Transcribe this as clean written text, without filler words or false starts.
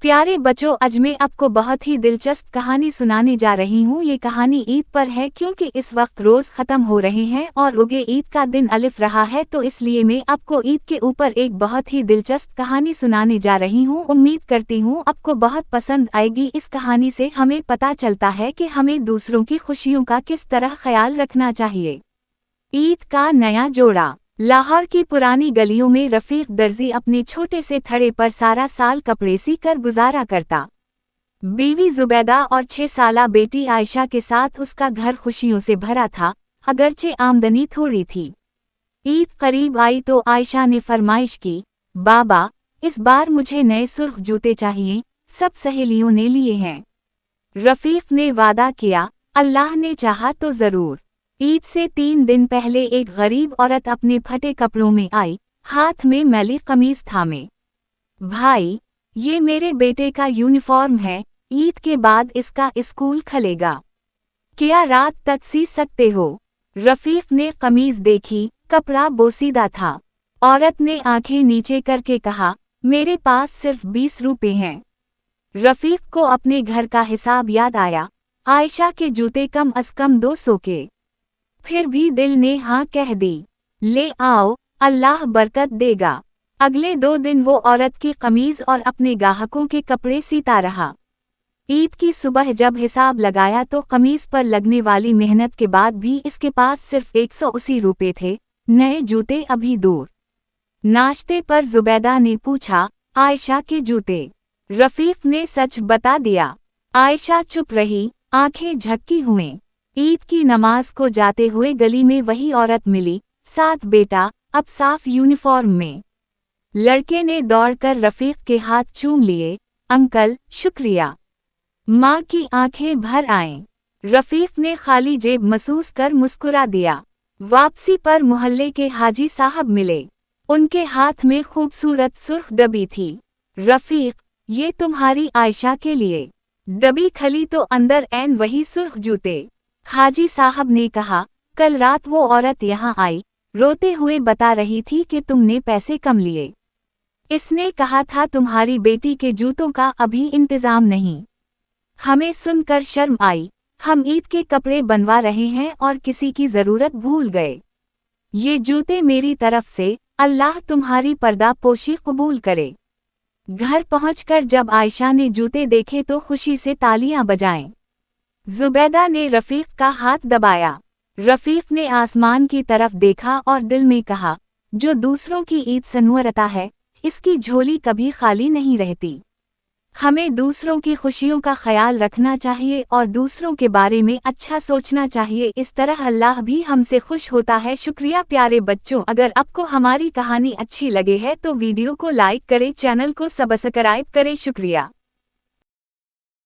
प्यारे बच्चों, आज मैं आपको बहुत ही दिलचस्प कहानी सुनाने जा रही हूँ। ये कहानी ईद पर है क्योंकि इस वक्त रोज खत्म हो रहे हैं और उगे ईद का दिन अलिफ रहा है, तो इसलिए मैं आपको ईद के ऊपर एक बहुत ही दिलचस्प कहानी सुनाने जा रही हूँ। उम्मीद करती हूँ आपको बहुत पसंद आएगी। इस कहानी से हमें पता चलता है कि हमें दूसरों की खुशियों का किस तरह ख्याल रखना चाहिए। ईद का नया जोड़ा। लाहौर की पुरानी गलियों में रफीक दर्जी अपने छोटे से थड़े पर सारा साल कपड़े सी कर गुजारा करता। बीवी जुबैदा और 6 साला बेटी आयशा के साथ उसका घर खुशियों से भरा था, अगरचे आमदनी थोड़ी थी। ईद करीब आई तो आयशा ने फरमाइश की, बाबा इस बार मुझे नए सुर्ख जूते चाहिए, सब सहेलियों ने लिए हैं। रफीक ने वादा किया, अल्लाह ने चाहा तो ज़रूर। ईद से 3 दिन पहले एक गरीब औरत अपने फटे कपड़ों में आई, हाथ में मैली कमीज थामे। भाई, ये मेरे बेटे का यूनिफॉर्म है, ईद के बाद इसका स्कूल खुलेगा, क्या रात तक सी सकते हो? रफीक ने कमीज देखी, कपड़ा बोसीदा था। औरत ने आंखें नीचे करके कहा, मेरे पास सिर्फ 20 रुपए हैं। रफीक को अपने घर का हिसाब याद आया, आयशा के जूते कम अज कम 200 के। फिर भी दिल ने हाँ कह दी, ले आओ, अल्लाह बरकत देगा। अगले 2 दिन वो औरत की कमीज और अपने गाहकों के कपड़े सीता रहा। ईद की सुबह जब हिसाब लगाया तो कमीज पर लगने वाली मेहनत के बाद भी इसके पास सिर्फ 180 रुपए थे, नए जूते अभी दूर। नाश्ते पर जुबैदा ने पूछा, आयशा के जूते? रफीक ने सच बता दिया। आयशा चुप रही, आंखें झक्की हुए। ईद की नमाज को जाते हुए गली में वही औरत मिली, साथ बेटा, अब साफ यूनिफॉर्म में। लड़के ने दौड़कर रफीक के हाथ चूम लिए, अंकल शुक्रिया। माँ की आंखें भर आईं। रफीक ने खाली जेब महसूस कर मुस्कुरा दिया। वापसी पर मोहल्ले के हाजी साहब मिले, उनके हाथ में खूबसूरत सुर्ख डबी थी। रफीक, ये तुम्हारी आयशा के लिए। डबी खली तो अंदर ऐन वही सुर्ख जूते। हाजी साहब ने कहा, कल रात वो औरत यहाँ आई, रोते हुए बता रही थी कि तुमने पैसे कम लिए। इसने कहा था तुम्हारी बेटी के जूतों का अभी इंतजाम नहीं। हमें सुनकर शर्म आई, हम ईद के कपड़े बनवा रहे हैं और किसी की जरूरत भूल गए। ये जूते मेरी तरफ से, अल्लाह तुम्हारी पर्दापोशी कबूल करे। घर पहुंचकर जब आयशा ने जूते देखे तो खुशी से तालियां बजाएं। जुबैदा ने रफीक का हाथ दबाया। रफीक ने आसमान की तरफ देखा और दिल में कहा, जो दूसरों की ईद संवरता है, इसकी झोली कभी खाली नहीं रहती। हमें दूसरों की खुशियों का ख्याल रखना चाहिए और दूसरों के बारे में अच्छा सोचना चाहिए, इस तरह अल्लाह भी हमसे खुश होता है। शुक्रिया प्यारे बच्चों, अगर आपको हमारी कहानी अच्छी लगे है तो वीडियो को लाइक करें, चैनल को सब्सक्राइब करें। शुक्रिया।